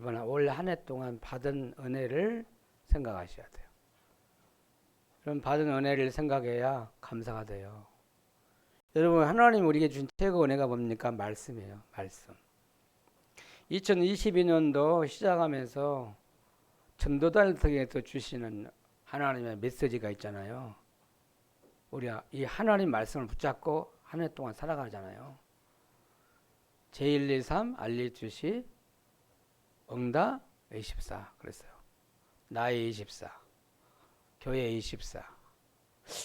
이번 올 한 해 동안 받은 은혜를 생각하셔야 돼요. 그럼 받은 은혜를 생각해야 감사가 돼요. 여러분, 하나님 우리에게 준 최고 은혜가 뭡니까? 말씀이에요. 말씀. 2022년도 시작하면서 전도단을 통해서 주시는 하나님의 메시지가 있잖아요. 우리가 이 하나님 말씀을 붙잡고 한 해 동안 살아가잖아요. 제123 알려주시 응답 24 그랬어요. 나의 24 교회 24.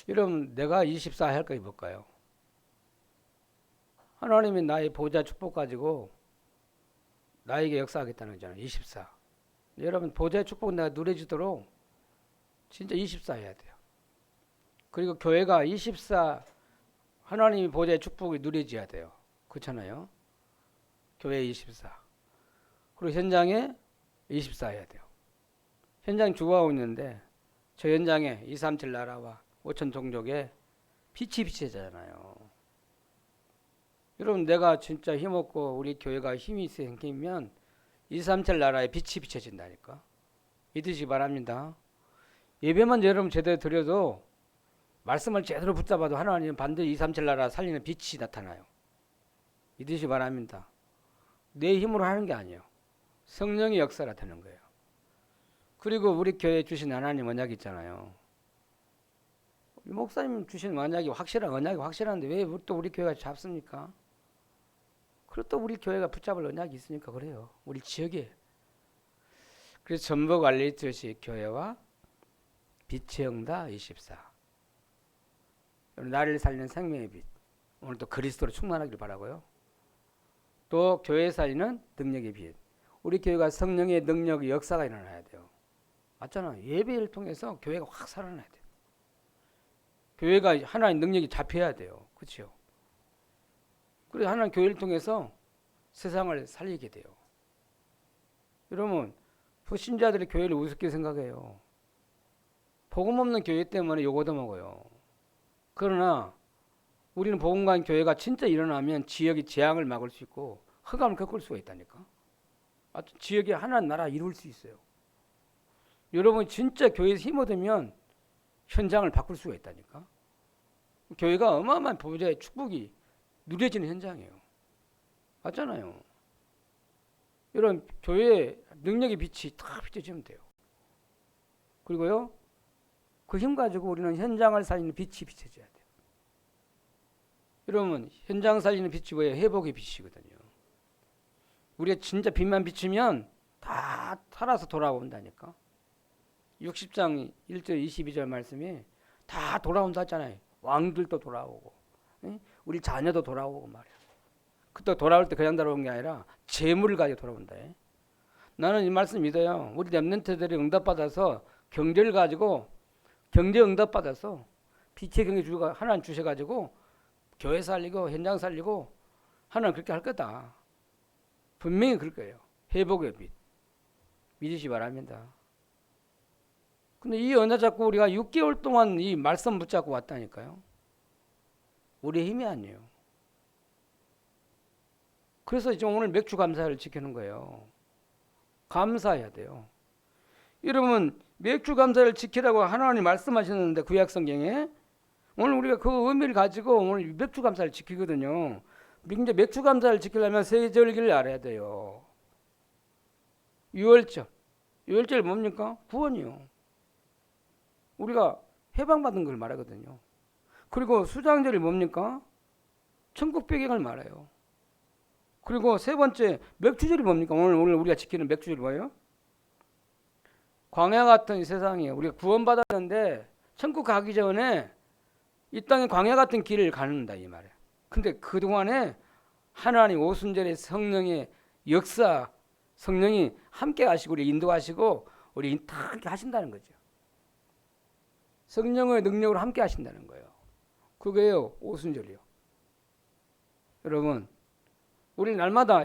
여러분, 내가 24 할까 볼까요? 하나님이 나의 보좌 축복 가지고 나에게 역사하겠다는 거잖아요. 24. 여러분, 보좌의 축복 내가 누려지도록 진짜 24 해야 돼요. 그리고 교회가 24 하나님이 보좌의 축복이 누려져야 돼요. 그렇잖아요. 교회 24. 그리고 현장에 24 해야 돼요. 현장 주거하고 있는데 저 현장에 237 나라와 5천 종족에 빛이 비치잖아요. 여러분, 내가 진짜 힘없고 우리 교회가 힘이 생기면 237 나라에 빛이 비춰진다니까. 믿으시기 바랍니다. 예배만 여러분 제대로 드려도 말씀을 제대로 붙잡아도 하나님은 반드시 237 나라 살리는 빛이 나타나요. 믿으시기 바랍니다. 내 힘으로 하는 게 아니에요. 성령의 역사가 되는 거예요. 그리고 우리 교회에 주신 하나님 언약이 있잖아요. 목사님 주신 언약이 확실한데 왜 또 우리 교회가 잡습니까? 그리고 또 우리 교회가 붙잡을 언약이 있으니까 그래요. 우리 지역에. 그래서 전복 알리트시 교회와 빛의 응답 24. 나를 살리는 생명의 빛. 오늘 또 그리스도로 충만하길 바라고요. 또 교회 살리는 능력의 빛. 우리 교회가 성령의 능력의 역사가 일어나야 돼요. 맞잖아. 예배를 통해서 교회가 확 살아나야 돼요. 교회가 하나님 능력이 잡혀야 돼요. 그렇죠? 그래서 하나님 교회를 통해서 세상을 살리게 돼요. 여러분, 불신자들이 교회를 우습게 생각해요. 복음 없는 교회 때문에 욕 얻어먹어요. 그러나 우리는 복음관 교회가 진짜 일어나면 지역의 재앙을 막을 수 있고 흑암을 겪을 수가 있다니까. 지역에 하나님 나라 이룰 수 있어요. 여러분, 진짜 교회에서 힘 얻으면 현장을 바꿀 수가 있다니까. 교회가 어마어마한 보좌의 축복이 누려지는 현장이에요. 맞잖아요. 여러분, 교회의 능력의 빛이 다 비춰지면 돼요. 그리고요, 그 힘 가지고 우리는 현장을 살리는 빛이 비춰져야 돼요. 여러분, 현장 살리는 빛이 뭐예요? 회복의 빛이거든요. 우리가 진짜 빛만 비추면 다 살아서 돌아온다니까. 60장 1절 22절 말씀이 다 돌아온다 했잖아요. 왕들도 돌아오고 우리 자녀도 돌아오고 말이야. 그때 돌아올 때 그냥 돌아오는 게 아니라 재물을 가지고 돌아온다. 나는 이 말씀 믿어요. 우리 렘넌트들이 응답받아서 경제를 가지고 경제 응답받아서 빛의 경제 주가 하나님 주셔가지고 교회 살리고 현장 살리고 하나님 그렇게 할 거다. 분명히 그럴 거예요. 회복의 빛. 믿으시 바랍니다. 근데 이 언어 잡고 우리가 6개월 동안 이 말씀 붙잡고 왔다니까요. 우리의 힘이 아니에요. 그래서 이제 오늘 맥주 감사를 지키는 거예요. 감사해야 돼요. 여러분, 맥주 감사를 지키라고 하나님이 말씀하셨는데 구약 성경에 오늘 우리가 그 의미를 가지고 오늘 맥주 감사를 지키거든요. 이제 맥주 감사를 지키려면 세 절기를 알아야 돼요. 유월절. 유월절 뭡니까? 구원이요. 우리가 해방받은 걸 말하거든요. 그리고 수장절이 뭡니까? 천국 배경을 말해요. 그리고 세 번째 맥주절이 뭡니까? 오늘 우리가 지키는 맥주절이 뭐예요? 광야 같은 세상이에요. 우리가 구원받았는데 천국 가기 전에 이 땅에 광야 같은 길을 가는다 이 말이에요. 근데 그동안에 하나님 오순절의 성령의 역사, 성령이 함께 하시고 우리 인도하시고 우리 다 함께 하신다는 거죠. 성령의 능력으로 함께 하신다는 거예요. 그게요, 오순절이요. 여러분, 우리 날마다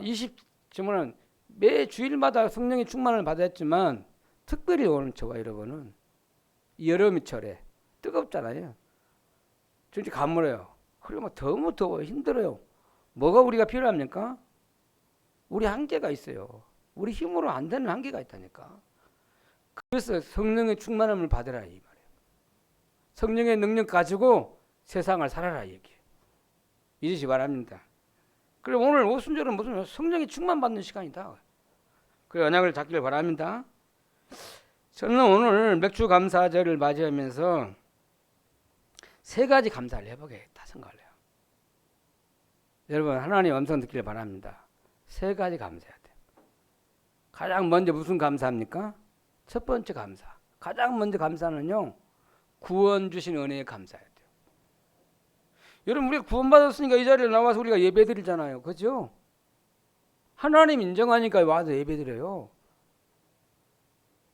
지금은 매 주일마다 성령의 충만을 받았지만 특별히 오늘 저와 여러분은 여름철에 뜨겁잖아요. 진짜 가물어요. 그리고 막 너무 더워 힘들어요. 뭐가 우리가 필요합니까? 우리 한계가 있어요. 우리 힘으로 안 되는 한계가 있다니까. 그래서 성령의 충만함을 받으라 이 말이에요. 성령의 능력 가지고 세상을 살아라 이 얘기예요. 이것이 바랍니다. 그리고 오늘 오순절은 무슨 성령의 충만 받는 시간이다. 그 언약을 잡기를 바랍니다. 저는 오늘 맥주 감사절을 맞이하면서 세 가지 감사를 해보겠다 생각을 해요. 여러분 하나님의 음성 듣기를 바랍니다. 세 가지 감사해야 돼요. 가장 먼저 무슨 감사합니까? 첫 번째 감사. 가장 먼저 감사는요. 구원 주신 은혜에 감사해야 돼요. 여러분 우리가 구원받았으니까 이 자리에 나와서 우리가 예배드리잖아요. 그죠? 하나님 인정하니까 와서 예배드려요.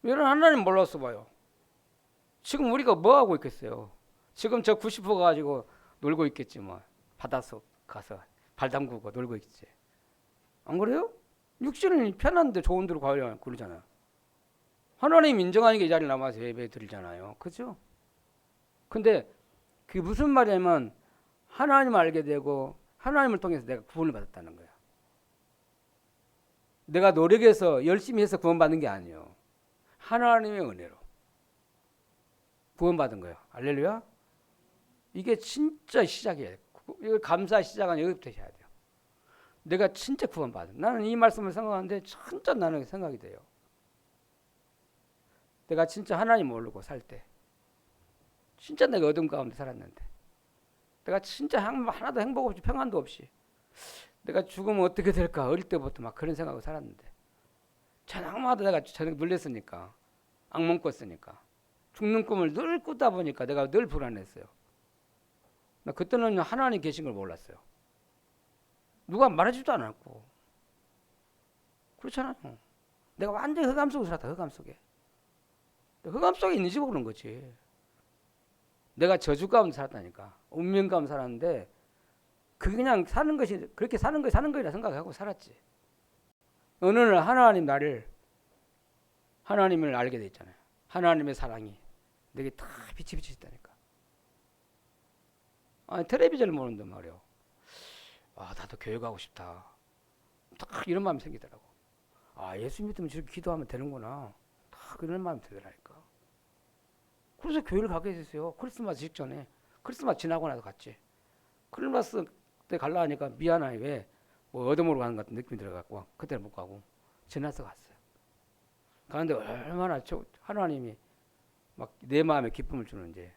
여러분 하나님 몰랐어 봐요. 지금 우리가 뭐 하고 있겠어요? 지금 저 90% 가지고 놀고 있겠지 뭐. 바닷속 가서 발 담그고 놀고 있지. 안 그래요? 육신은 편한데 좋은 데로 가려고 그러잖아요. 하나님 인정하니까 이 자리에 남아서 예배 드리잖아요. 그죠? 근데 그게 무슨 말이냐면 하나님을 알게 되고 하나님을 통해서 내가 구원을 받았다는 거야. 내가 노력해서 열심히 해서 구원받는 게 아니에요. 하나님의 은혜로 구원받은 거예요. 할렐루야. 이게 진짜 시작이에요. 이거 감사의 시작은 여기부터 해야 돼요. 내가 진짜 구원받은. 나는 이 말씀을 생각하는데 진짜 나는 생각이 돼요. 내가 진짜 하나님 모르고 살 때 진짜 내가 어둠 가운데 살았는데 내가 진짜 하나도 행복 없이 평안도 없이 내가 죽으면 어떻게 될까 어릴 때부터 막 그런 생각을 살았는데 저녁마다 내가 저녁 놀랬으니까 악몽 꿨으니까 죽는 꿈을 늘 꾸다 보니까 내가 늘 불안했어요. 나 그때는 하나님 계신 걸 몰랐어요. 누가 말해주지도 않았고 그렇잖아요. 내가 완전히 흑암 속에 살았다. 흑암 속에. 흑암 속에 있는지 모르는 거지. 내가 저주 가운데 살았다니까. 운명 가운데 살았는데 그게 그냥 사는 것이 그렇게 사는 거이라 생각하고 살았지. 어느 날 하나님을 알게 돼 있잖아요. 하나님의 사랑이 내게 다 빛이 비치있다니까. 아니 텔레비전을 보는데 말이요. 아 나도 교회 가고 싶다. 딱 이런 마음이 생기더라고. 아 예수 믿으면 저렇게 기도하면 되는구나. 딱 그런 마음이 들더라니까. 그래서 교회를 가게 됐어요. 크리스마스 직전에. 크리스마스 지나고 나서 갔지. 크리스마스 때 갈라 하니까 미안해. 왜? 뭐 어둠으로 가는 것 같은 느낌이 들어갖고 그때는 못 가고 지나서 갔어요. 가는데 얼마나 하나님이 막 내 마음에 기쁨을 주는지.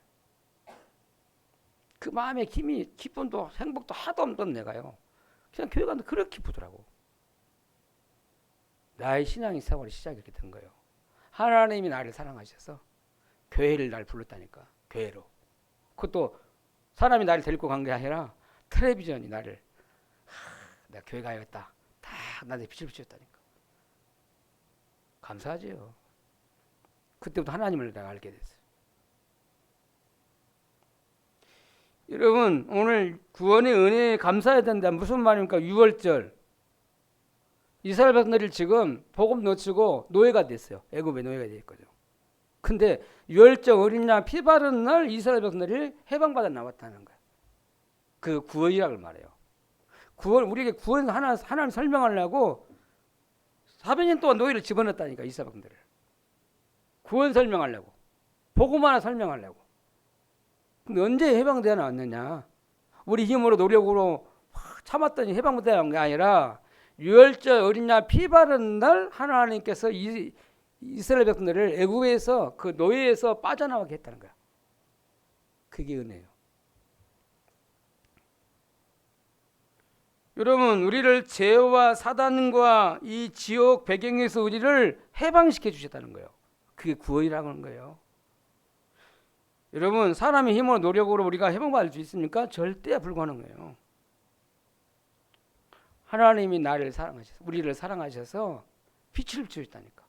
그 마음에 힘이 기쁨도 행복도 하도 없던 내가요. 그냥 교회 가는데 그렇게 기쁘더라고. 나의 신앙의 세월이 시작이 이렇게 된 거예요. 하나님이 나를 사랑하셔서 교회를 날 불렀다니까. 교회로. 그것도 사람이 나를 데리고 간 게 아니라 텔레비전이 나를 내가 교회 가야겠다. 다 나한테 빛을 비쳤다니까. 감사하지요. 그때부터 하나님을 내가 알게 됐어요. 여러분 오늘 구원의 은혜에 감사해야 된다. 무슨 말입니까? 6월절 이스라엘 백성들이 지금 복음 놓치고 노예가 됐어요. 애굽의 노예가 됐거든요. 근데 유월절 어린 양 피 바른 날 이스라엘 백성들이 해방받아 나왔다는 거예요. 그 구원이라고 말해요. 구원 우리에게 구원 하나님 설명하려고 400년 동안 노예를 집어넣었다니까 이스라엘 백성들을. 구원 설명하려고. 복음 하나 설명하려고. 근데 언제 해방되어 나왔느냐? 우리 힘으로 노력으로 참았더니 해방되어 나온 게 아니라 유월절 어린 양 피 바른 날 하나님께서 이스라엘 백성들을 애굽에서 그 노예에서 빠져나오게 했다는 거야. 그게 은혜예요. 여러분 우리를 죄와 사단과 이 지옥 배경에서 우리를 해방시켜 주셨다는 거예요. 그게 구원이라고 하는 거예요. 여러분 사람의 힘으로 노력으로 우리가 해방받을 수 있습니까? 절대 불가능해요. 하나님이 나를 사랑하셔서 우리를 사랑하셔서 빛을 비추셨다니까.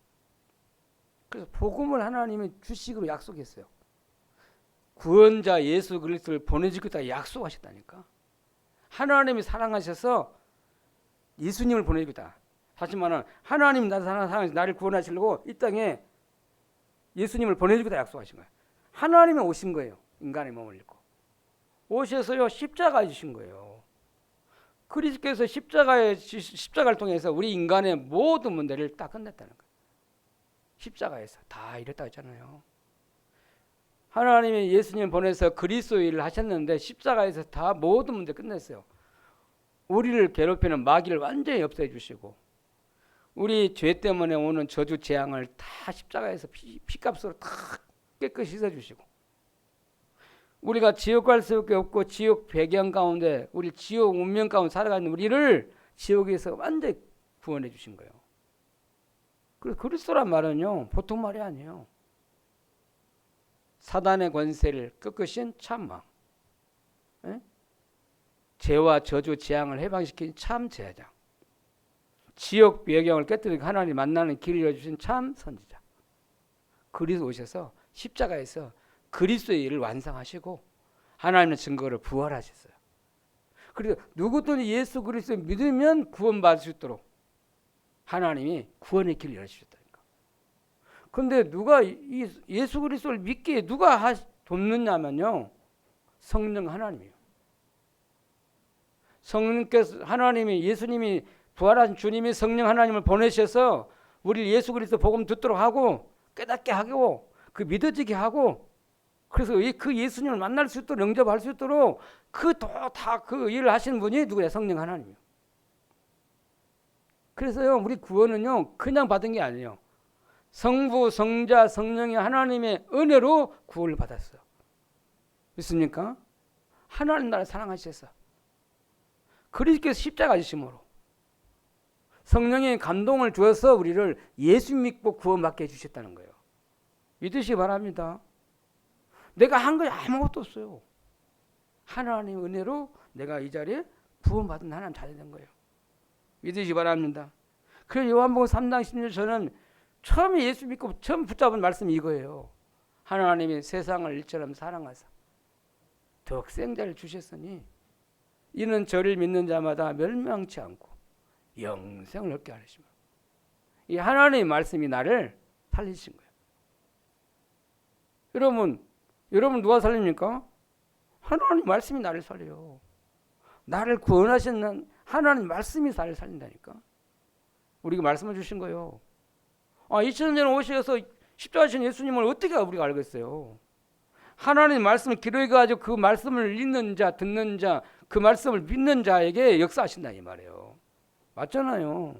그래서 복음을 하나님이 주식으로 약속했어요. 구원자 예수 그리스도를 보내주겠다 약속하셨다니까. 하나님이 사랑하셔서 예수님을 보내주겠다. 다시 말하면 하나님 나를 사랑하셔서 나를 구원하시려고 이 땅에 예수님을 보내주겠다 약속하신 거예요. 하나님이 오신 거예요. 인간의 몸을 입고 오셔서요 십자가 주신 거예요. 그리스도께서 십자가를 통해서 우리 인간의 모든 문제를 다 끝냈다는 거예요. 십자가에서 다 이랬다고 했잖아요. 하나님이 예수님 보내서 그리스도 일을 하셨는데 십자가에서 다 모든 문제 끝냈어요. 우리를 괴롭히는 마귀를 완전히 없애 주시고 우리 죄 때문에 오는 저주 재앙을 다 십자가에서 피값으로 다 깨끗이 씻어주시고 우리가 지옥 갈 수밖에 없고 지옥 배경 가운데 우리 지옥 운명 가운데 살아가는 우리를 지옥에서 완전히 구원해 주신 거예요. 그래서 그리스도란 말은요 보통 말이 아니에요. 사단의 권세를 꺾으신 참왕, 죄와 저주 재앙을 해방시킨 참 제사장, 지옥 배경을 깨뜨리고 하나님 만나는 길을 열어주신 참 선지자. 그리스도 오셔서 십자가에서 그리스도의 일을 완성하시고 하나님의 증거를 부활하셨어요. 그리고 누구든 예수 그리스도를 믿으면 구원받을 수 있도록 하나님이 구원의 길을 열어주셨다니까. 그런데 누가 예수 그리스도를 믿기에 누가 돕느냐면요 성령 하나님이에요. 성령께서 하나님이 예수님이 부활하신 주님이 성령 하나님을 보내셔서 우리 예수 그리스도 복음 듣도록 하고 깨닫게 하고 그 믿어지게 하고 그래서 그 예수님을 만날 수 있도록 영접할 수 있도록 다 그 일을 하시는 분이 누구야? 성령 하나님이요. 그래서요 우리 구원은요 그냥 받은 게 아니에요. 성부, 성자, 성령이 하나님의 은혜로 구원을 받았어요. 믿습니까? 하나님 나를 사랑하셔서 그리스도께서 십자가 지심으로 성령의 감동을 주어서 우리를 예수 믿고 구원받게 해주셨다는 거예요. 믿으시기 바랍니다. 내가 한 거 아무것도 없어요. 하나님의 은혜로 내가 이 자리에 구원받은 하나님 자녀 된 거예요. 믿으시기 바랍니다. 그래서 요한복음 3장 16절 저는 처음에 예수 믿고 처음 붙잡은 말씀이 이거예요. 하나님이 세상을 일처럼 사랑하사 독생자를 주셨으니 이는 저를 믿는 자마다 멸망치 않고 영생을 얻게 하시며 이 하나님의 말씀이 나를 살리신 거예요. 여러분 누가 살립니까? 하나님 말씀이 나를 살려요. 나를 구원하시는 하나님 말씀이 나를 살린다니까. 우리가 말씀을 주신 거예요. 2000년 오셔서 십자가신 예수님을 어떻게 우리가 알겠어요? 하나님 말씀을 기록해가지고 그 말씀을 읽는 자, 듣는 자, 그 말씀을 믿는 자에게 역사하신다 이 말이에요. 맞잖아요.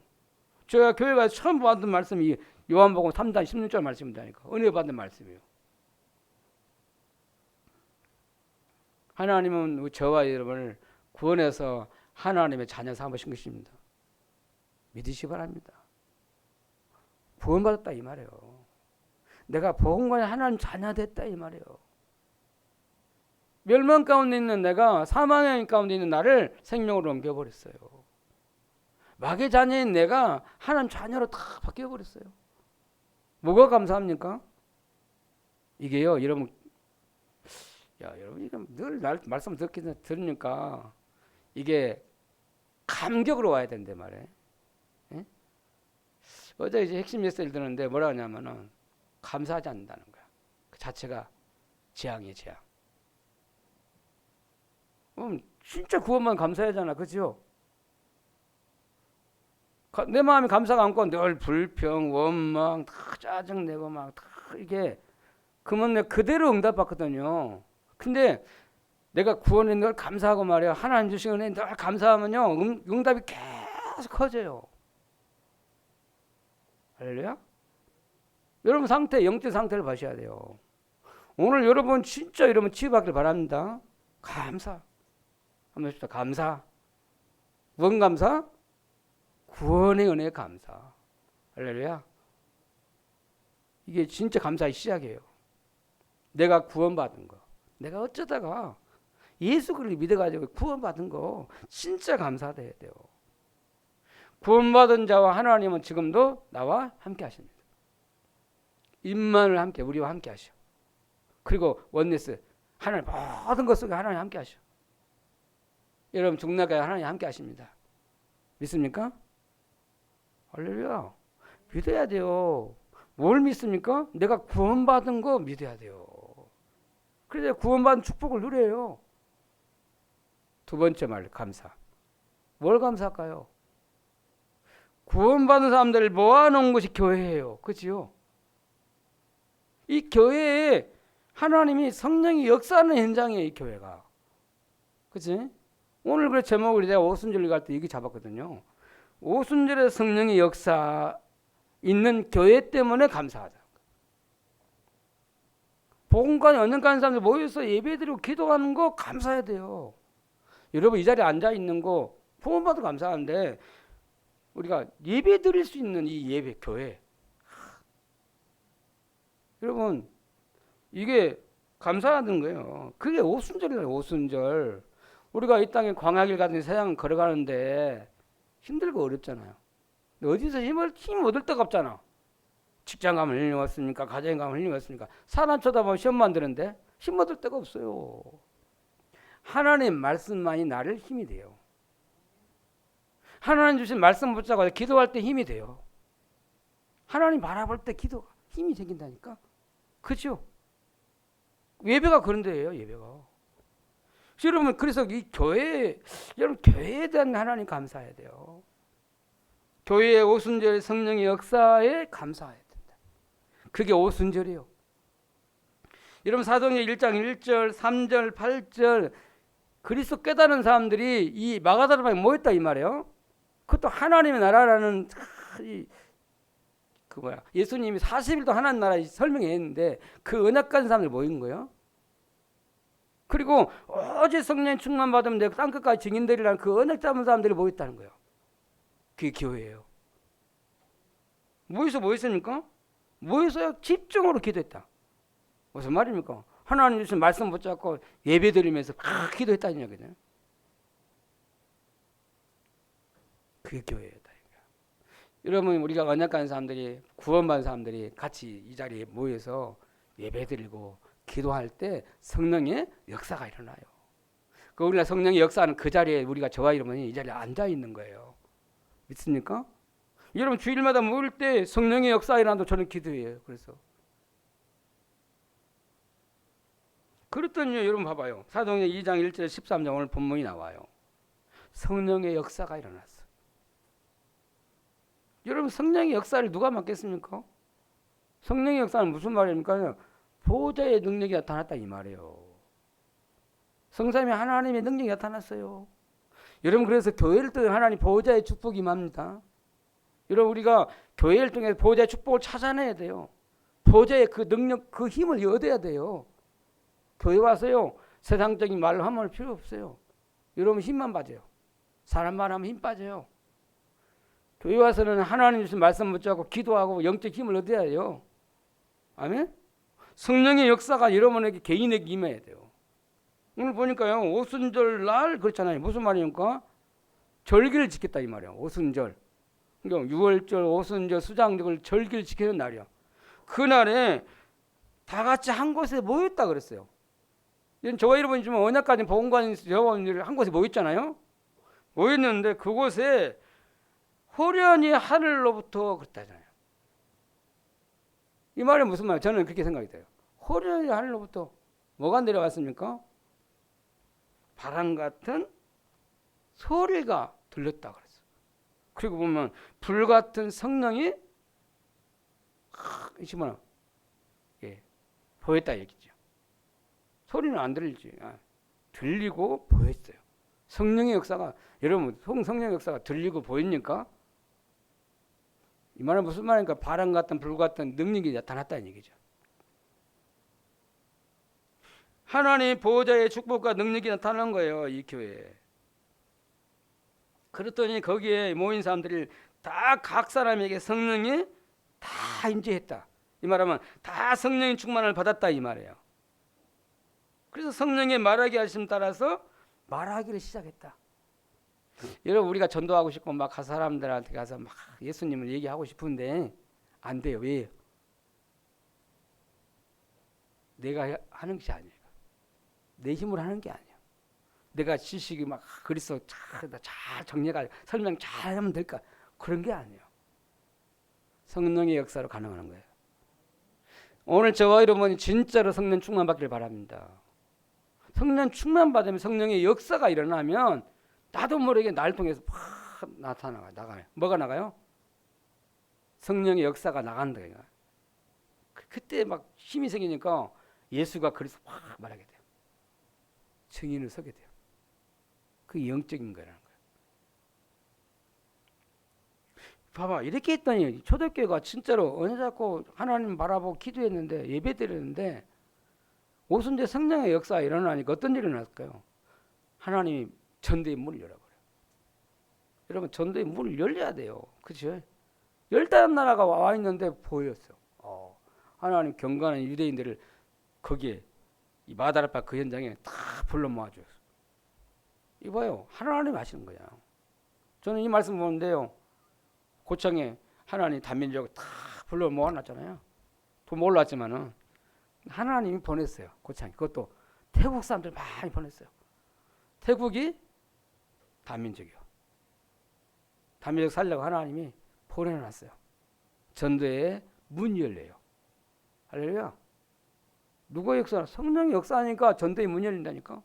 제가 교회 가서 처음 받은 말씀이 요한복음 3장 16절 말씀이다니까. 은혜 받은 말씀이에요. 하나님은 저와 여러분을 구원해서 하나님의 자녀 삼으신 것입니다. 믿으시기 바랍니다. 구원받았다 이 말이에요. 내가 복음과 하나님 자녀 됐다 이 말이에요. 멸망 가운데 있는 내가 사망의 가운데 있는 나를 생명으로 옮겨버렸어요. 마귀의 자녀인 내가 하나님 자녀로 다 바뀌어버렸어요. 뭐가 감사합니까? 이게요 여러분 이거 늘 말씀 들으니까 이게 감격으로 와야 된대 말이에요. 예? 어제 이제 핵심 메시지를 듣는데 뭐라 하냐면은 감사하지 않는다는 거야. 그 자체가 재앙이에요, 재앙. 진짜 구원만 감사하잖아, 그죠? 내 마음이 감사가 않고 늘 불평, 원망, 다 짜증내고 막 다 이게 그러면 내가 그대로 응답받거든요. 근데 내가 구원에 늘 감사하고 말이야. 하나님 주신 은혜 늘 감사하면요. 응답이 계속 커져요. 할렐루야? 여러분 상태, 영적 상태를 보셔야 돼요. 오늘 여러분 진짜 여러분 치유받길 바랍니다. 감사. 한번 해봅시다. 감사. 뭔 감사? 구원의 은혜 감사. 할렐루야. 이게 진짜 감사의 시작이에요. 내가 구원받은 거. 내가 어쩌다가 예수 그리스도를 믿어가지고 구원받은 거 진짜 감사해야 돼요. 구원받은 자와 하나님은 지금도 나와 함께 하십니다. 임만을 함께 우리와 함께 하셔. 그리고 원네스 하나님 모든 것 속에 하나님 함께 하셔. 여러분 중나가에 하나님 함께 하십니다. 믿습니까? 할렐루야. 믿어야 돼요. 뭘 믿습니까? 내가 구원받은 거 믿어야 돼요. 그래서 구원받은 축복을 누려요. 두 번째 말 감사. 뭘 감사할까요? 구원받은 사람들을 모아놓은 것이 교회예요. 그렇지요? 이 교회에 하나님이 성령이 역사하는 현장이에요. 이 교회가. 그치? 오늘 그 제목을 내가 오순절 갈 때 얘기 잡았거든요. 오순절에 성령의 역사 있는 교회 때문에 감사하다. 복음관 연연가는 사람들 모여서 예배드리고 기도하는 거 감사해야 돼요. 여러분 이 자리에 앉아 있는 거 복음받아 감사한데 우리가 예배드릴 수 있는 이 예배 교회, 여러분 이게 감사하는 거예요. 그게 오순절이에요. 오순절. 우리가 이 땅에 광야길 같은 세상 걸어가는데 힘들고 어렵잖아요. 어디서 힘 얻을 데가 없잖아. 직장 가면 힐링 왔으니까, 가정에 가면 힐링 왔으니까, 사람 쳐다보면 시험 만드는데 힘 얻을 데가 없어요. 하나님 말씀만이 나를 힘이 돼요. 하나님 주신 말씀 붙잡고 기도할 때 힘이 돼요. 하나님 바라볼 때 기도가 힘이 생긴다니까. 그렇죠? 예배가 그런 데예요. 예배가. 여러분 그래서 이 교회, 여러분 교회에 대한 하나님 감사해야 돼요. 교회의 오순절 성령의 역사에 감사해야 된다. 그게 오순절이에요. 여러분 사도행전 1장 1절, 3절, 8절 그리스도 깨달은 사람들이 이 마가다라방에 모였다 이 말이에요. 그것도 하나님의 나라라는 예수님이 40일도 하나님 나라 설명했는데 그 언약 가진 사람들 모인 거예요. 그리고 어제 성령 충만 받으면 내가 땅끝까지 증인되리라는 그 언약 잡은 사람들이 모였다는 거예요. 그게 교회예요. 모여서 뭐 했습니까? 모여서 집중으로 기도했다. 무슨 말입니까? 하나님 주신 말씀 붙잡고 예배 드리면서 기도했다는 얘기거든요. 그게 교회예요. 여러분 우리가 언약 가는 사람들이 구원받은 사람들이 같이 이 자리에 모여서 예배 드리고 기도할 때 성령의 역사가 일어나요. 그 우리가 성령의 역사하는 그 자리에 우리가 저와 여러분이 이 자리에 앉아 있는 거예요. 믿습니까? 여러분 주일마다 모일 때 성령의 역사 일어난다고 저는 기도해요. 그래서 그랬더니 여러분 봐봐요. 사도행전 2장 1절 13절 오늘 본문이 나와요. 성령의 역사가 일어났어. 여러분 성령의 역사를 누가 맡겠습니까? 성령의 역사는 무슨 말입니까? 보호자의 능력이 나타났다 이 말이에요. 성삼위 하나님의 능력이 나타났어요. 여러분 그래서 교회를 통해 하나님 보호자의 축복이 임합니다. 여러분 우리가 교회를 통해 보호자의 축복을 찾아내야 돼요. 보호자의 그 능력, 그 힘을 얻어야 돼요. 교회 와서요 세상적인 말로 하면 필요 없어요. 여러분 힘만 빠져요. 사람만 하면 힘 빠져요. 교회 와서는 하나님 주신 말씀 붙잡고 기도하고 영적 힘을 얻어야 해요. 아멘? 성령의 역사가 여러분에게 개인에게 임해야 돼요. 오늘 보니까요 오순절 날 그렇잖아요. 무슨 말입니까? 절기를 지켰다 이 말이에요. 오순절. 그러니까 6월절, 오순절, 수장절 절기를 지키는 날이야. 그날에 다 같이 한 곳에 모였다 그랬어요. 저와 여러분이 지금 언약까지 보건관에서 여러분들 한 곳에 모였잖아요. 모였는데 그곳에 호련히 하늘로부터 그랬다잖아요. 이 말이 무슨 말이에요? 저는 그렇게 생각이 돼요. 호련히 하늘로부터 뭐가 내려왔습니까? 바람 같은 소리가 들렸다 그랬어요. 그리고 보면 불 같은 성령이 보였다 얘기죠. 소리는 안 들리지. 들리고 보였어요. 성령의 역사가 여러분 성령의 역사가 들리고 보입니까? 이 말은 무슨 말입니까? 바람 같은 불 같은 능력이 나타났다는 얘기죠. 하나님의 보호자의 축복과 능력이 나타난 거예요. 이 교회에. 그랬더니 거기에 모인 사람들이 다 각 사람에게 성령이 다 임재했다. 이 말하면 다 성령의 충만을 받았다 이 말이에요. 그래서 성령의 말하게 하심 따라서 말하기를 시작했다. 여러분 우리가 전도하고 싶고 막 그 사람들한테 가서 막 예수님을 얘기하고 싶은데 안 돼요. 왜요? 내가 하는 것이 아니에요. 내 힘으로 하는 게 아니에요. 내가 지식이 막 그리스도 잘 정리가 설명 잘 하면 될까? 그런 게 아니에요. 성령의 역사로 가능한 거예요. 오늘 저와 여러분이 진짜로 성령 충만 받기를 바랍니다. 성령 충만 받으면 성령의 역사가 일어나면 나도 모르게 나를 통해서 팍 나가요. 뭐가 나가요? 성령의 역사가 나간다. 그때 막 힘이 생기니까 예수가 그래서 확 말하게 돼요. 증인을 서게 돼요. 그게 영적인 거라는 거예요. 봐봐, 이렇게 했더니 초대교회가 진짜로 은혜 잡고 하나님 바라보고 기도했는데 예배 드렸는데 오순절 성령의 역사가 일어나니까 어떤 일이 일어났을까요? 하나님이 전도의 문을 열어버려요. 여러분, 전도의 문을 열려야 돼요. 그렇죠? 15나라가 와 있는데 보였어. 하나님 경건한 유대인들을 거기에 이 마다라파 그 현장에 다 불러 모아줘요. 이봐요, 하나님이 하시는 거야. 저는 이 말씀 보는데요, 고창에 하나님 단민족을 다 불러 모아놨잖아요. 또 몰랐지만은 하나님이 보냈어요. 고창에. 그것도 태국 사람들 많이 보냈어요. 태국이 단민족이요. 단민족 살려고 하나님이 보내놨어요. 전도의 문이 열려요. 할렐루야. 누가 역사? 성령의 역사하니까 전도의 문이 열린다니까.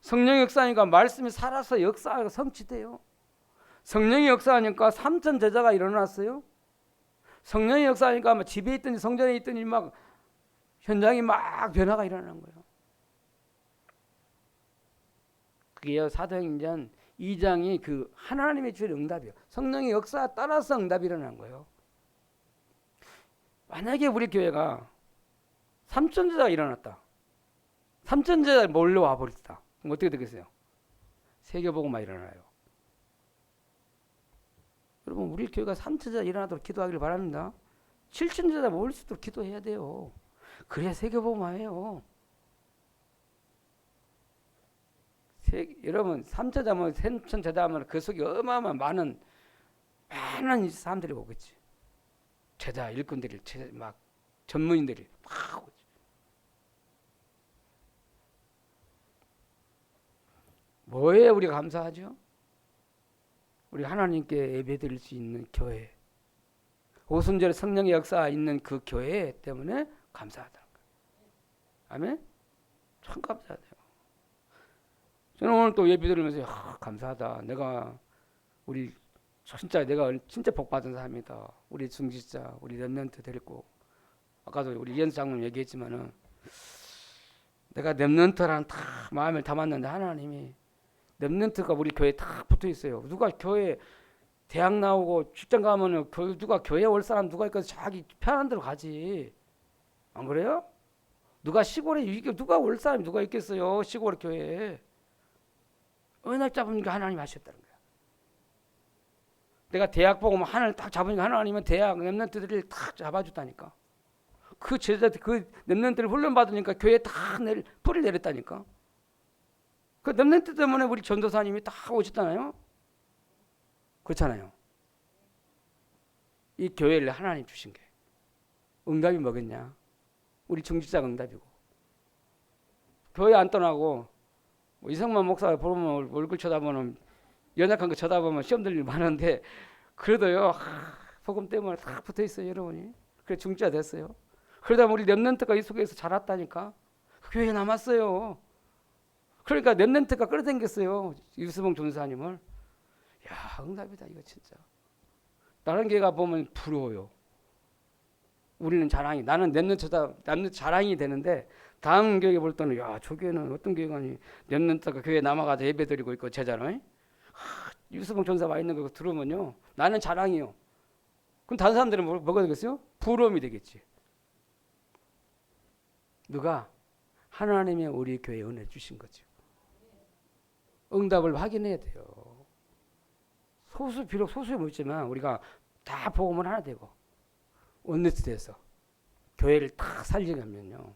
성령의 역사하니까 말씀이 살아서 역사가 성취돼요. 성령의 역사하니까 3천 제자가 일어났어요. 성령의 역사하니까 집에 있든지 성전에 있든지 막 현장이 막 변화가 일어나는 거예요. 그게 사도행전 2장이 그 하나님의 주신 응답이에요. 성령의 역사에 따라서 응답이 일어나는 거예요. 만약에 우리 교회가 3천 제자가 일어났다. 3천 제자가 몰려와 버렸다. 그럼 어떻게 되겠어요? 세계복음만 일어나요. 여러분, 우리 교회가 3천 제자 일어나도록 기도하기를 바랍니다. 7천 제자 모일 수 있도록 기도해야 돼요. 그래야 세계복음화예요. 여러분, 3천자면 3천 제자면 그 속에 어마어마한 많은 사람들이 오겠지. 제자 일꾼들이 막 전문인들이 막 오지. 뭐에 우리가 감사하죠? 우리 하나님께 예배드릴 수 있는 교회, 오순절 성령의 역사가 있는 그 교회 때문에 감사하다는 거예요. 아멘? 참 감사하대요. 저는 오늘 또 예배 드리면서 감사하다. 내가 진짜 복 받은 사람이다. 우리 중지자, 우리 렘넌트 데리고, 아까도 우리 이현수 장로님 얘기했지만은 내가 렘넌트랑 다 마음을 담았는데 하나님이 렘넌트가 우리 교회에 다 붙어 있어요. 누가 교회 대학 나오고 직장 가면은 누가 교회 올 사람 누가 있고 자기 편한 대로 가지. 안 그래요? 누가 시골에 누가 올 사람이 누가 있겠어요? 시골 교회에. 언약 잡으니까 하나님 하셨다는 거야. 내가 대학 보고 하나를 딱 잡으니까 하나님은 대학 렘넌트들을 딱 잡아줬다니까. 그 제자들, 그 렘넌트를 훈련받으니까 교회에 다 뿌리를 내렸다니까. 그 렘넌트 때문에 우리 전도사님이 다 오셨잖아요. 그렇잖아요. 이 교회를 하나님 주신 게 응답이 뭐겠냐? 우리 중직자가 응답이고, 교회 안 떠나고 이성만 목사 보면 얼굴 쳐다보면 연약한 거 쳐다보면 시험 들 일 많은데 그래도요 복음 때문에 다 붙어 있어요 여러분이. 그래 중직자 됐어요. 그러다 우리 렘넌트가 이 속에서 자랐다니까. 그 교회에 남았어요. 그러니까 렘넌트가 끌어당겼어요 유수봉 전사님을. 야, 응답이다 이거 진짜. 다른 교회가 보면 부러워요. 우리는 자랑이, 나는 렘넌트다, 렘넌트 자랑이 되는데 다음 교회 볼 때는 야, 저 교회는 어떤 교회가 렘넌트가 교회에 남아가지고 예배드리고 있고 제자는 유수봉 전사 와 있는 거 들으면요 나는 자랑이요. 그럼 다른 사람들은 뭐가 되겠어요? 부러움이 되겠지. 누가? 하나님이 우리 교회에 은혜 주신 거죠. 응답을 확인해야 돼요. 비록 소수에 묻지만 우리가 다 복음을 하나 되고 원네스트에서 교회를 다 살리려면요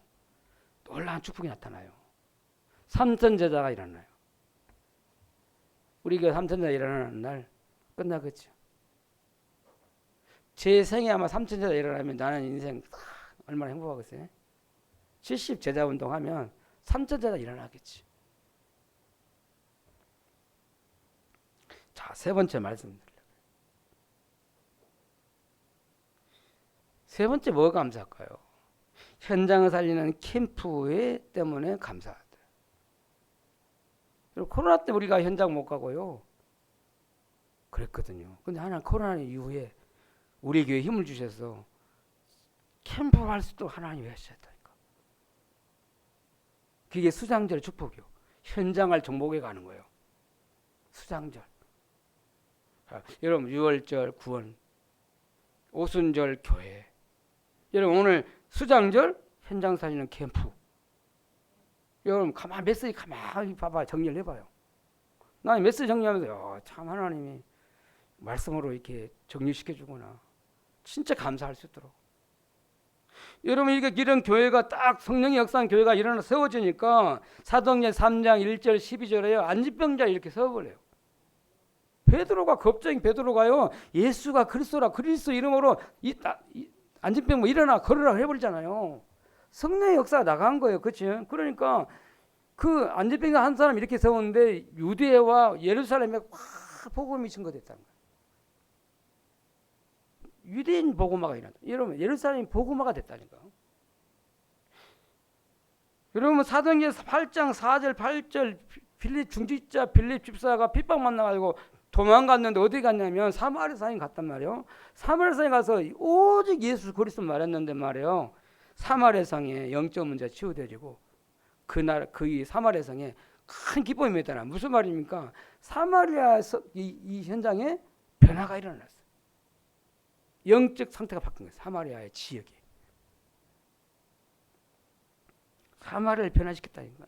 놀라운 축복이 나타나요. 3천 제자가 일어나요. 우리 교회 3천 제자 일어나는 날 끝나겠죠. 제 생에 아마 3천 제자 일어나면 나는 인생 얼마나 행복하겠어요. 70 제자 운동하면 3천 제자 일어나겠지. 자, 세 번째 말씀드릴게요. 세 번째 뭐가 감사할까요? 현장을 살리는 캠프에 때문에 감사하다. 코로나 때 우리가 현장 못 가고요. 그랬거든요. 근데 하나님 코로나 이후에 우리 교회에 힘을 주셔서 캠프 할 수도 하나님이 하셨다니까. 그게 수장절 축복이요. 현장을 정복해 가는 거예요. 수장절. 여러분 6월절 구원, 오순절 교회. 여러분 오늘 수장절 현장 살리는 캠프. 여러분 가만 메시지 가만히 봐봐 정리를 해봐요. 나 메시지 정리하면서 참 하나님이 말씀으로 이렇게 정리시켜 주구나. 진짜 감사할 수 있도록. 여러분 이런 교회가 딱 성령의 역사한 교회가 일어나 세워지니까 사도행전 3장 1절 12절에요. 안진병자 이렇게 세워버려요. 베드로가 겁쟁이 베드로가요. 예수가 그리스도라 그리스도 이름으로 안진병 일어나 걸으라 해버리잖아요. 성령의 역사가 나간 거예요. 그렇지? 그러니까 그 안진병 한 사람 이렇게 세웠는데 유대와 예루살렘에 확 복음이 증거됐다는 거예요. 유대인 복음화가 일어났다. 여러분 예루살렘이 복음화가 됐다니까. 여러분 사도행전 8장 4절 8절 빌립 중직자 빌립 집사가 핍박 만나가지고 도망갔는데 어디 갔냐면 사마리아 산에 갔단 말이에요. 사마리아 산에 가서 오직 예수 그리스도 말했는데 말이에요. 사마리아 성에 영적 문제가 치유되지고 그날 그 사마리아 성에 큰 기쁨이 있다나 무슨 말입니까? 사마리아 이 현장에 변화가 일어났어요. 영적 상태가 바뀐 거예요. 사마리아의 지역이. 사마리아를 변화시켰다니까.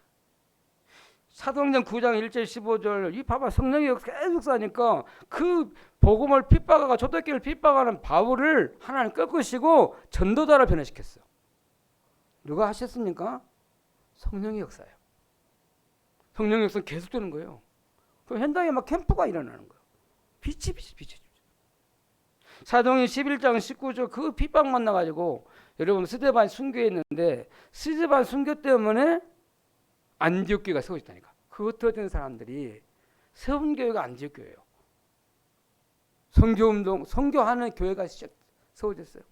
사도행전 9장 1절 15절 이 봐봐 성령이 계속 사니까 그 복음을 핍박하고 초대교회를 핍박하는 바울을 하나님 꺾으시고 전도자를 변화시켰어요. 누가 하셨습니까? 성령의 역사예요. 성령의 역사는 계속되는 거예요. 그 현장에 막 캠프가 일어나는 거예요. 빛이. 사도행전 11장 19절 그 핍박 만나가지고 여러분 스데반 순교했는데 스데반 순교 때문에 안디옥 교회가 세워졌다니까. 그 어떤 사람들이 세운 교회가 안디옥 교회예요. 선교운동, 선교하는 교회가 세워졌어요.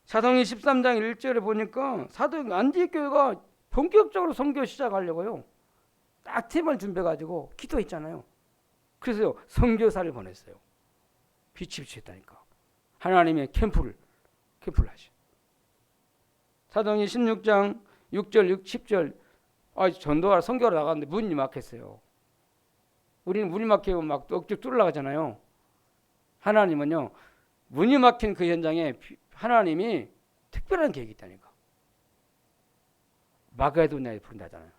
사도행전 13장 1절에 보니까 안디옥 교회가 본격적으로 선교 시작하려고요. 딱 팀을 준비해가지고 기도했잖아요. 그래서 선교사를 보냈어요. 빛이 비쳤다니까. 하나님의 캠프를 하셔. 사도행전 16장 6절 10절 전도하러 선교하러 나갔는데 문이 막혔어요. 우리는 문이 막히면 막 억지로 뚫으려고 하나님은요 문이 막힌 그 현장에 하나님이 특별한 계획이 있다니까. 마게도냐에 부른다잖아요.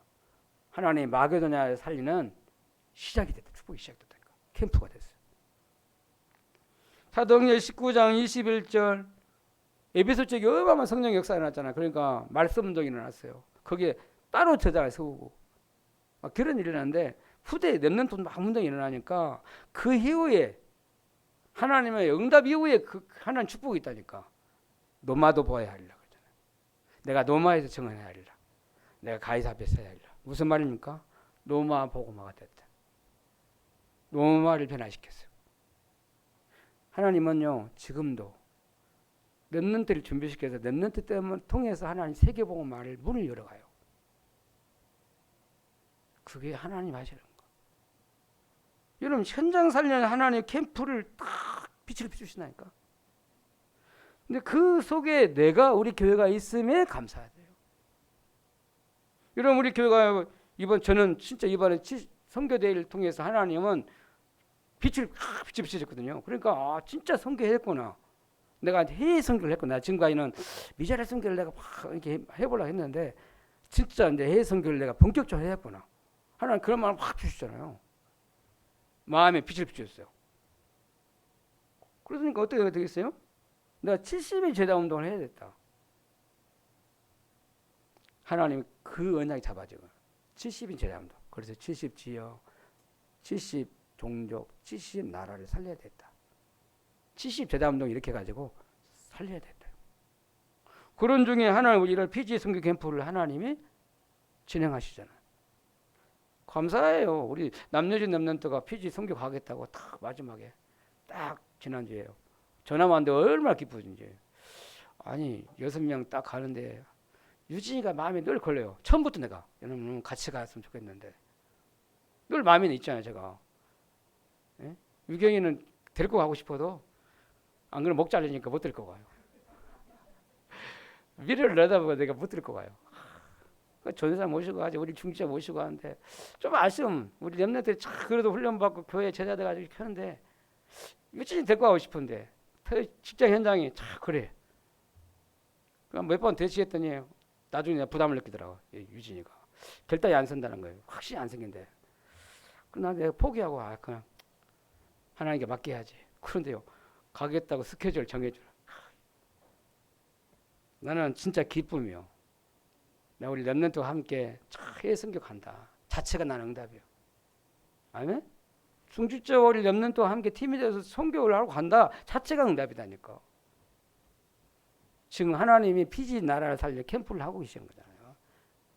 하나님이 마게도냐에 살리는 시작이 됐다. 축복이 시작됐다니까. 캠프가 됐어요. 사도행전 19장 21절 에베소 쪽에 어마어마한 성령 역사가 일어났잖아요. 그러니까 말씀 운동이 일어났어요. 거기에 따로 제자를 세우고 막 그런 일이 일어났는데 후대에 렘넌트 막 운동이 일어나니까 그 이후에 하나님의 응답 이후에 그 하나님 축복이 있다니까. 노마도 보아야 하리라 그러잖아요. 내가 노마에서 증언해야 하리라. 내가 가이사 앞에서 해야 하리라. 무슨 말입니까? 노마 복음화가 됐다. 노마를 변화시켰어요. 하나님은요 지금도 렘넌트를 준비시켜서 렘넌트 때문에 통해서 하나님 세계복음화를 문을 열어가요. 그게 하나님 하시는 거. 여러분 현장 살리는 하나님 캠프를 딱 빛을 비추시나니까. 근데 그 속에 내가 우리 교회가 있음에 감사해야 돼요. 여러분 우리 교회가 저는 진짜 이번에 선교대회를 통해서 하나님은 빛을 비추셨거든요. 그러니까 진짜 선교했구나. 내가 해외 선교를 했구나. 지금까지는 미자리 선교를 내가 막 이렇게 해보려고 했는데 진짜 이제 해외 선교를 내가 본격적으로 했구나. 하나님 그런 마음을 확 주시잖아요. 마음에 빛을 비추셨어요. 그러니까 어떻게 되겠어요? 내가 70의 제자 운동을 해야 됐다. 하나님 그 언약이 잡아지고 70인 제자 운동. 그래서 70지역, 70 종족, 70 나라를 살려야 됐다. 70 제자 운동 이렇게 해가지고 살려야 됐다. 그런 중에 하나님 이런 피지 선교 캠프를 하나님이 진행하시잖아요. 감사해요. 우리 남녀진 렘넌트가 피지 선교 가겠다고 딱 마지막에 딱 지난주에요. 전화 왔는데 얼마나 기쁘신지. 아니 6명 딱 가는데 유진이가 마음에 늘 걸려요. 처음부터 내가 여러분 같이 갔으면 좋겠는데 늘 마음에 있잖아요. 제가 예? 유경이는 데리고 가고 싶어도 안 그러면 목 잘리니까 못 데리고 가요. 미래를 내다보고 내가 못 데리고 가요. 전사 모시고 가지 우리 중지자 모시고 하는데 좀 아쉬움. 우리 렘넌트들이 참 그래도 훈련받고 교회 제자들 가지고 이렇게 하는데 유진이 데리고 가고 싶은데 직장 현장이 참 그래. 그럼 몇 번 대치했더니 나중에 내가 부담을 느끼더라고. 유진이가 결단이 안 선다는 거예요. 확실히 안 생긴데. 그나 내가 포기하고 그냥 하나님께 맡겨야지. 그런데요 가겠다고 스케줄 정해주라. 나는 진짜 기쁨이요. 나 우리 렘넌트와 함께 해외 선교 간다. 자체가 나는 응답이요. 아멘? 중지자 우리 렘넌트와 함께 팀이 돼서 선교를 하고 간다. 자체가 응답이다니까. 지금 하나님이 피지 나라를 살려 캠프를 하고 계시는 거잖아요.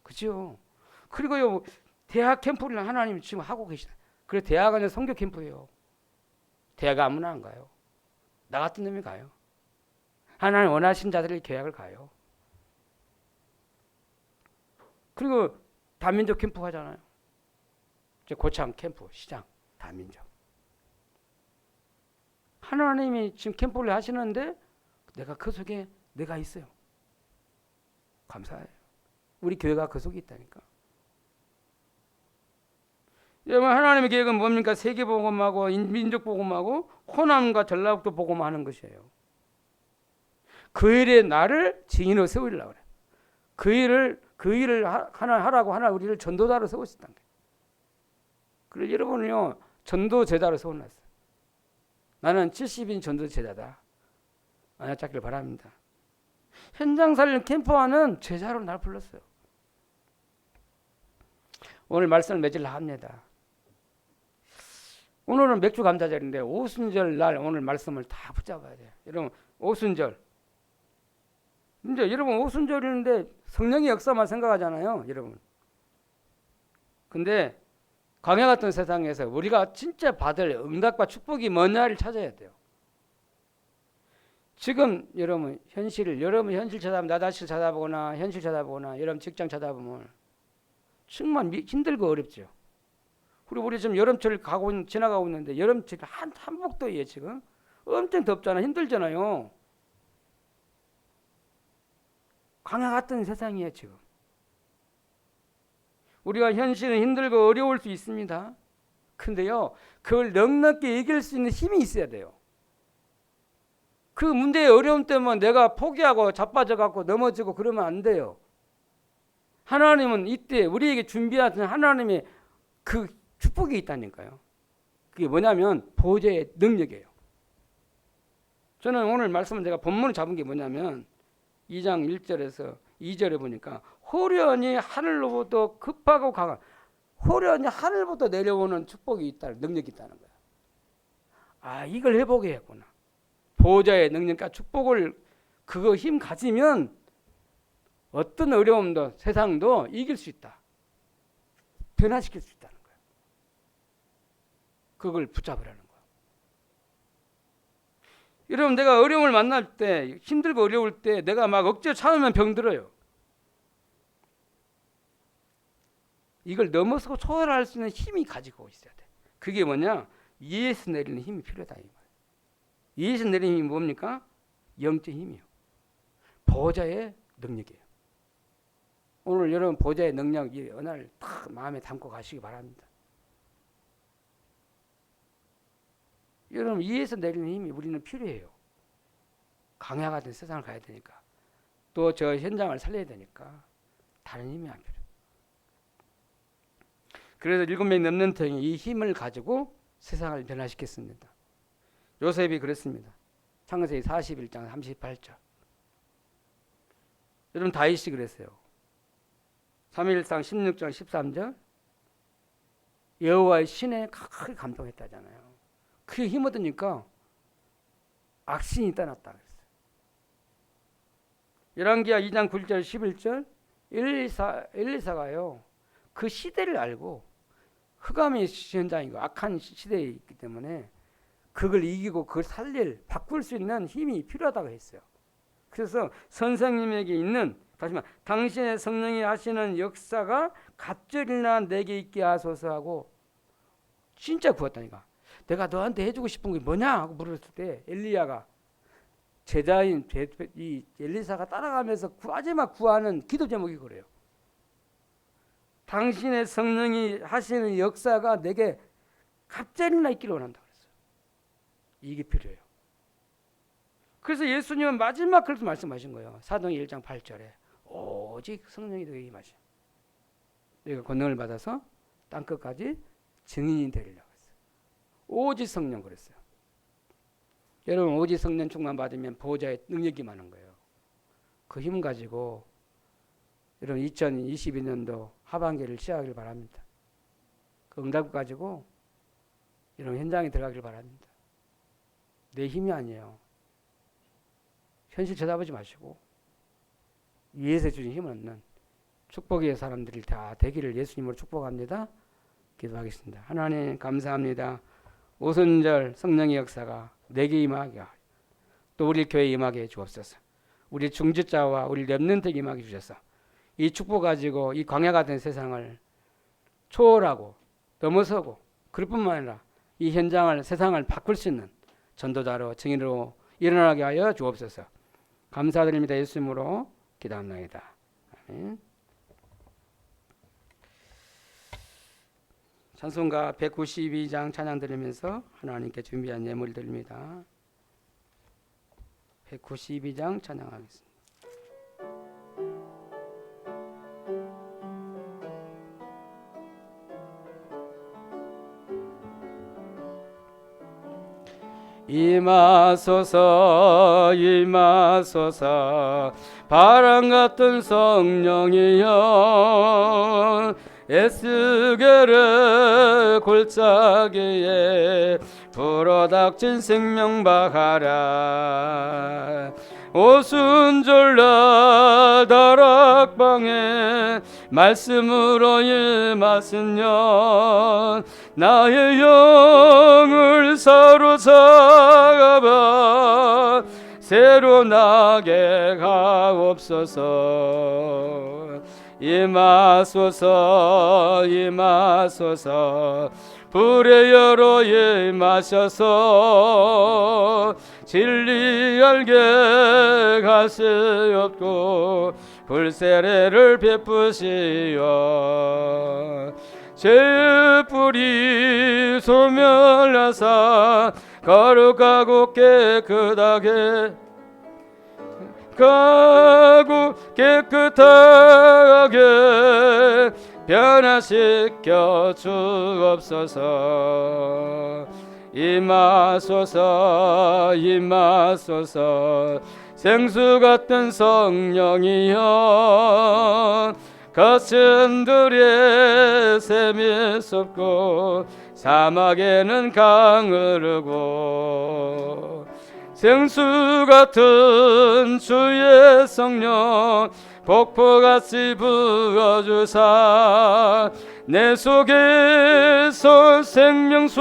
그죠? 그리고요 대학 캠프를 하나님이 지금 하고 계시다. 그래 대학 안에 선교 캠프예요. 대학 아무나 안 가요. 나 같은 놈이 가요. 하나님 원하신 자들이 계약을 가요. 그리고 다민족 캠프 하잖아요. 고창 캠프, 시장, 다민족. 하나님이 지금 캠프를 하시는데 내가 그 속에 내가 있어요. 감사해요. 우리 교회가 그 속에 있다니까. 여러분 하나님의 계획은 뭡니까? 세계복음하고 민족복음하고 호남과 전라북도 복음하는 것이에요. 그 일에 나를 증인으로 세우려고 그래. 그 일을 하나 하라고 하나 우리를 전도자로 세우셨다는 거예요. 그래서 여러분은요 전도 제자로 세워놨어요. 나는 70인 전도 제자다. 만약 잡기를 바랍니다. 현장 살림 캠프와는 제자로 날 불렀어요. 오늘 말씀을 맺으려 합니다. 오늘은 맥주 감자절인데 오순절 날 오늘 말씀을 다 붙잡아야 돼요. 여러분 오순절. 이제 여러분 오순절인데 성령의 역사만 생각하잖아요. 여러분. 근데 광야 같은 세상에서 우리가 진짜 받을 응답과 축복이 뭐냐를 찾아야 돼요. 지금 여러분 여러분 현실 찾아보면 나 자신 찾아보거나 현실 찾아보거나 여러분 직장 찾아보면 정말 힘들고 어렵죠. 그리고 우리 지금 여름철 지나가고 있는데 여름철 한복도예요 지금. 엄청 덥잖아. 힘들잖아요. 광야 같은 세상이에요 지금. 우리가 현실은 힘들고 어려울 수 있습니다. 근데요 그걸 넉넉히 이길 수 있는 힘이 있어야 돼요. 그 문제의 어려움 때문에 내가 포기하고 자빠져 갖고 넘어지고 그러면 안 돼요. 하나님은 이때 우리에게 준비하신 하나님의 그 축복이 있다니까요. 그게 뭐냐면 보좌의 능력이에요. 저는 오늘 말씀은 제가 본문을 잡은 게 뭐냐면 2장 1절에서 2절에 보니까 호련히 하늘로부터 급하고 강한 호련히 하늘부터 내려오는 축복이 있다는 능력이 있다는 거야. 아 이걸 회복해야 했구나. 보호자의 능력과 축복을 그거 힘 가지면 어떤 어려움도 세상도 이길 수 있다. 변화시킬 수 있다는 거야. 그걸 붙잡으라는 거야. 여러분 내가 어려움을 만날 때 힘들고 어려울 때 내가 막 억지로 참으면 병들어요. 이걸 넘어서고 초월할 수 있는 힘이 가지고 있어야 돼. 그게 뭐냐? 위에서 내리는 힘이 필요하다 이 말이에요. 위에서 내리는 힘이 뭡니까? 영적 힘이요. 보호자의 능력이에요. 오늘 여러분 보호자의 능력 이 언어를 딱 마음에 담고 가시기 바랍니다. 여러분 위에서 내리는 힘이 우리는 필요해요. 강야 같은 세상을 가야 되니까. 또 저 현장을 살려야 되니까 다른 힘이 안 필요해요. 그래서 7명이 넘는 통이 이 힘을 가지고 세상을 변화시켰습니다. 요셉이 그랬습니다. 창세기 41장 38절. 여러분 다윗이 그랬어요. 3일상 16장 13절. 여호와의 신에 크게 감동했다잖아요. 그게 힘 얻으니까 악신이 떠났다 그랬어요. 열왕기하 2장 9절 11절 엘리사가요. 그 시대를 알고 흑암의 현장이고 악한 시대에 있기 때문에 그걸 이기고 그걸 바꿀 수 있는 힘이 필요하다고 했어요. 그래서 선생님에게 있는 다시 말 당신의 성령이 하시는 역사가 갑절이나 내게 있게 하소서 하고 진짜 구했다니까. 내가 너한테 해주고 싶은 게 뭐냐 하고 물었을 때 엘리야가 제자인 이 엘리사가 따라가면서 마지막 구하는 기도 제목이 그래요. 당신의 성령이 하시는 역사가 내게 갑자기나 있기를 원한다 그랬어요. 이게 필요해요. 그래서 예수님은 마지막 그렇게 말씀하신 거예요. 사도행 1장 8절에 오직 성령이 너에게 임하시오. 너희가 권능을 받아서 땅끝까지 증인이 되리라고 했어요. 오직 성령 그랬어요. 여러분 오직 성령 충만 받으면 보호자의 능력이 많은 거예요. 그 힘 가지고 여러분 2022년도 하반기를 시작하길 바랍니다. 그 응답 가지고 여러분 현장에 들어가길 바랍니다. 내 힘이 아니에요. 현실 쳐다보지 마시고 위에서 주신 힘을 얻는 축복의 사람들이 다 되기를 예수님으로 축복합니다. 기도하겠습니다. 하나님 감사합니다. 오순절 성령의 역사가 내게 임하게 또 우리 교회에 임하게 주옵소서. 우리 중직자와 우리 렘넌트에게 임하게 주셔서 이 축복 가지고 이 광야 같은 세상을 초월하고 넘어서고 그럴 뿐만 아니라 이 현장을 세상을 바꿀 수 있는 전도자로 증인으로 일어나게 하여 주옵소서. 감사드립니다. 예수님으로 기도합니다. 아멘. 찬송가 192장 찬양 드리면서 하나님께 준비한 예물 드립니다. 192장 찬양하겠습니다. 임하소서 임하소서 바람같은 성령이여 에스겔의 골짜기에 불어닥친 생명바하라 오순절날 다락방에 말씀으로 임하시면 나의 영을 사로잡아 새로 나게 가옵소서. 임하소서 임하소서 불의 여로 임하셔서 진리 알게 가시옵고 불세례를 베푸시오. 죄의 뿌리 소멸하사 거룩하고 깨끗하게 가고 깨끗하게 변화시켜 주옵소서. 임하소서 임하소서 생수 같은 성령이여 거친 들에 샘이 솟고 사막에는 강 흐르고 생수 같은 주의 성령 폭포같이 부어주사 내 속에서 생명수가